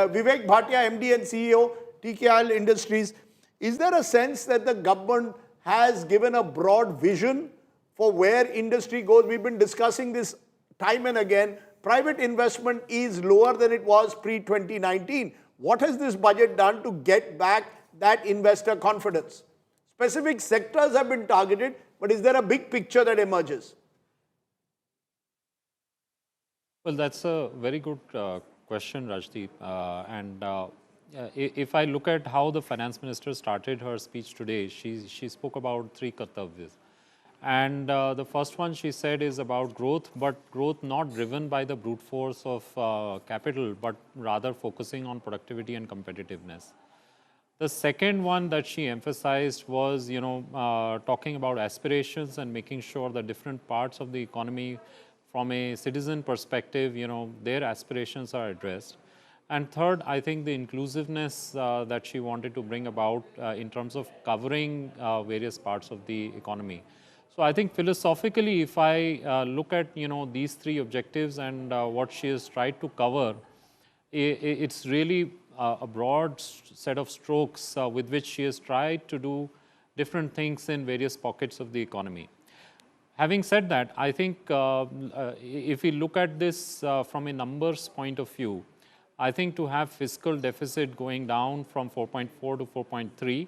Vivek Bhatia, MD and CEO, TKIL Industries. Is there a sense that the government has given a broad vision for where industry goes? We've been discussing this time and again. Private investment is lower than it was pre-2019. What has this budget done to get back that investor confidence? Specific sectors have been targeted, but is there a big picture that emerges? Well, that's a very good question, Rajdeep. If I look at how the finance minister started her speech today, she spoke about three kathavyas. And the first one she said is about growth, but growth not driven by the brute force of capital, but rather focusing on productivity and competitiveness. The second one that she emphasized was, talking about aspirations and making sure that different parts of the economy, from a citizen perspective, their aspirations are addressed. And third, I think the inclusiveness that she wanted to bring about in terms of covering various parts of the economy. So I think philosophically, if I look at, these three objectives and what she has tried to cover, it's really a broad set of strokes with which she has tried to do different things in various pockets of the economy. Having said that, I think if we look at this from a numbers point of view, I think to have fiscal deficit going down from 4.4 to 4.3,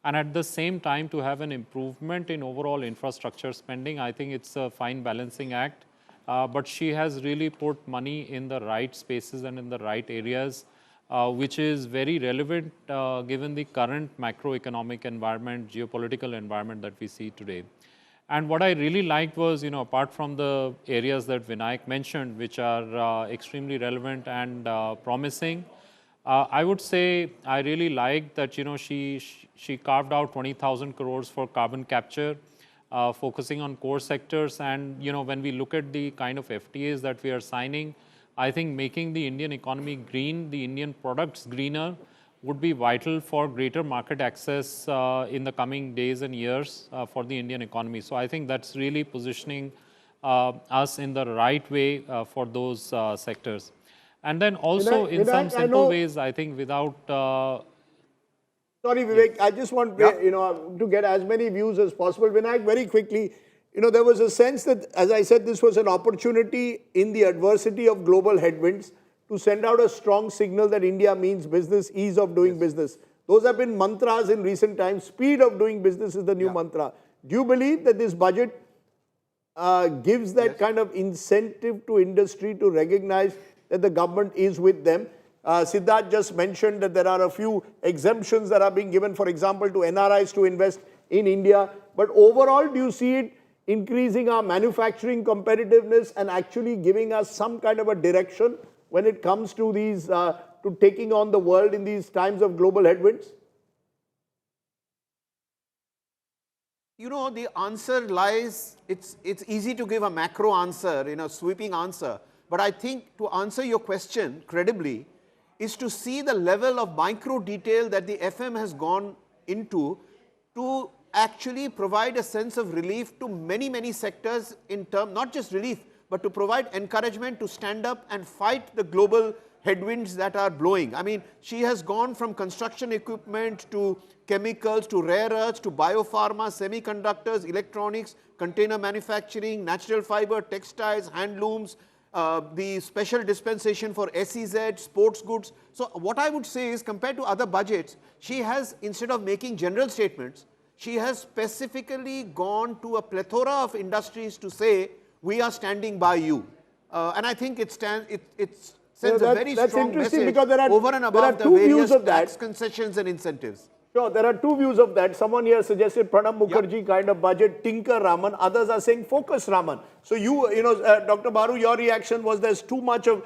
and at the same time to have an improvement in overall infrastructure spending, I think it's a fine balancing act. But she has really put money in the right spaces and in the right areas, which is very relevant given the current macroeconomic environment, geopolitical environment that we see today. And what I really liked was, apart from the areas that Vinayak mentioned, which are extremely relevant and promising, I would say I really liked that, she carved out 20,000 crores for carbon capture, focusing on core sectors. And, when we look at the kind of FTAs that we are signing, I think making the Indian economy green, the Indian products greener, would be vital for greater market access in the coming days and years for the Indian economy. So I think that's really positioning us in the right way for those sectors. And then also in some simple ways, I think without... Sorry, Vivek, I just want to get as many views as possible. Vinayak, very quickly, there was a sense that, as I said, this was an opportunity in the adversity of global headwinds to send out a strong signal that India means business, ease of doing business. Those have been mantras in recent times. Speed of doing business is the new mantra. Do you believe that this budget gives that kind of incentive to industry to recognize that the government is with them? Siddharth just mentioned that there are a few exemptions that are being given, for example, to NRIs to invest in India. But overall, do you see it increasing our manufacturing competitiveness and actually giving us some kind of a direction when it comes to these, to taking on the world in these times of global headwinds? The answer lies, it's easy to give a macro answer, sweeping answer. But I think to answer your question credibly is to see the level of micro detail that the FM has gone into to actually provide a sense of relief to many, many sectors in term, not just relief, but to provide encouragement to stand up and fight the global headwinds that are blowing. I mean, she has gone from construction equipment to chemicals to rare earths to biopharma, semiconductors, electronics, container manufacturing, natural fiber, textiles, handlooms, the special dispensation for SEZ, sports goods. So what I would say is, compared to other budgets, she has, instead of making general statements, she has specifically gone to a plethora of industries to say, we are standing by you. And I think it sends a very strong message because over and above the various tax concessions and incentives. Sure, there are two views of that. Someone here suggested Pranab Mukherjee kind of budget, Tinker Raman. Others are saying Focus Raman. So Dr. Baru, your reaction was there's too much of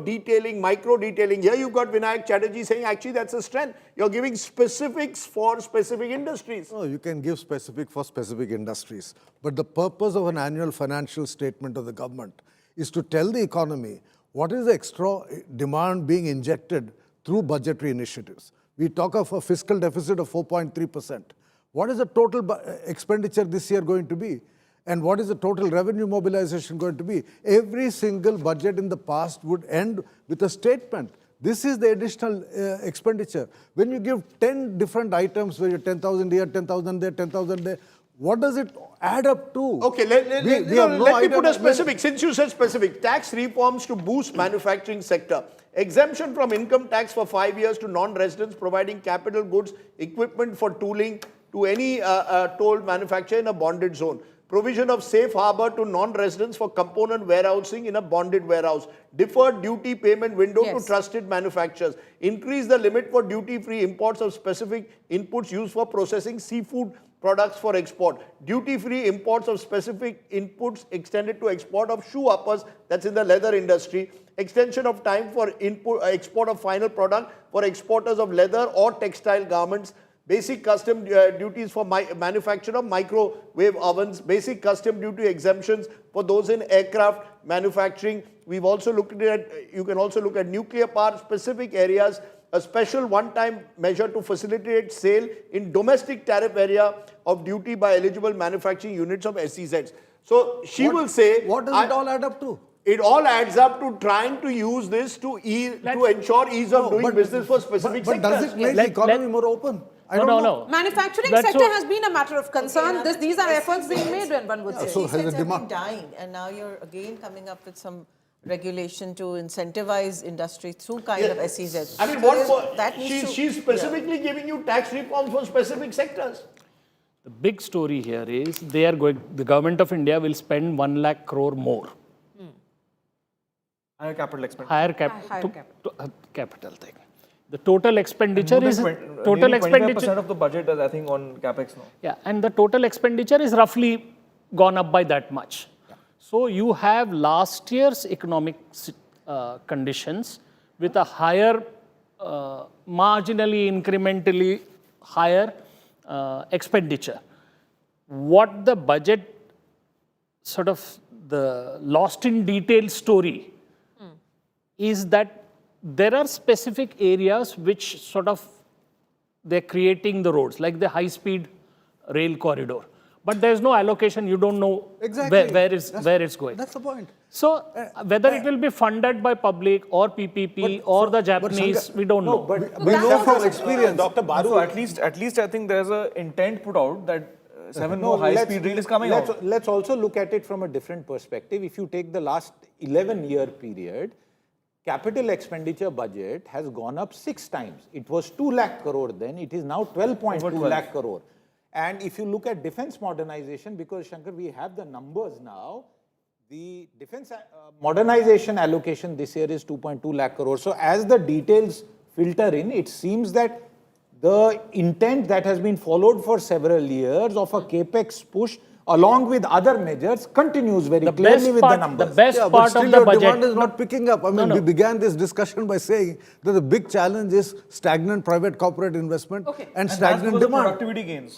detailing, micro detailing. Here you've got Vinayak Chatterjee saying actually that's a strength. You're giving specifics for specific industries. No, you can give specific for specific industries. But the purpose of an annual financial statement of the government is to tell the economy what is the extra demand being injected through budgetary initiatives. We talk of a fiscal deficit of 4.3%. What is the total expenditure this year going to be? And what is the total revenue mobilization going to be? Every single budget in the past would end with a statement This is the additional expenditure. When you give 10 different items, where you're 10,000 here, 10,000 there, 10,000 there, what does it add up to? Okay, let me put a specific, since you said specific, tax reforms to boost manufacturing sector. Exemption from income tax for 5 years to non-residents providing capital goods, equipment for tooling to any tolled manufacturer in a bonded zone. Provision of safe harbor to non-residents for component warehousing in a bonded warehouse. Deferred duty payment window to trusted manufacturers. Increase the limit for duty-free imports of specific inputs used for processing seafood products for export. Duty-free imports of specific inputs extended to export of shoe uppers, that's in the leather industry. Extension of time for export of final product for exporters of leather or textile garments. Basic custom duties for manufacture of microwave ovens. Basic custom duty exemptions for those in aircraft manufacturing. We've also looked at, you can also look at nuclear power specific areas. A special one-time measure to facilitate sale in domestic tariff area of duty by eligible manufacturing units of SEZs. So she will say... What does it all add up to? It all adds up to trying to use this to ensure ease of doing business for specific sectors. But does it make the economy more open? I don't know. Manufacturing sector has been a matter of concern. These are efforts being made, when one would say. So has the have been demand dying, and now you're again coming up with some regulation to incentivize industry through kind of SEZs. I mean, she's specifically giving you tax reforms for specific sectors. The big story here is the government of India will spend 1 lakh crore more. Higher capital expenditure. Higher capital thing. The total expenditure is total expenditure 25% of the budget is, I think, on capex now. Yeah, and the total expenditure is roughly gone up by that much. So you have last year's economic conditions with a higher, marginally, incrementally higher expenditure. What the budget sort of the lost in detail story is that there are specific areas which sort of they're creating the roads, like the high-speed rail corridor. But there's no allocation, you don't know where it's going. That's the point. So whether it will be funded by public or PPP or the Japanese, we don't know. But We know from experience. Dr. Baru, so at least I think there's an intent put out that 7 more high-speed rail is coming out. Let's also look at it from a different perspective. If you take the last 11-year period, capital expenditure budget has gone up 6 times. It was 2 lakh crore then, it is now 12.2 lakh crore. And if you look at defense modernization, because Shankar, we have the numbers now, the defense modernization allocation this year is 2.2 lakh crore. So as the details filter in, it seems that the intent that has been followed for several years of a capex push along with other measures continues very clearly with the numbers. The best part of the budget. Demand is not picking up. I mean, we began this discussion by saying that the big challenge is stagnant private corporate investment and stagnant demand. Productivity gains.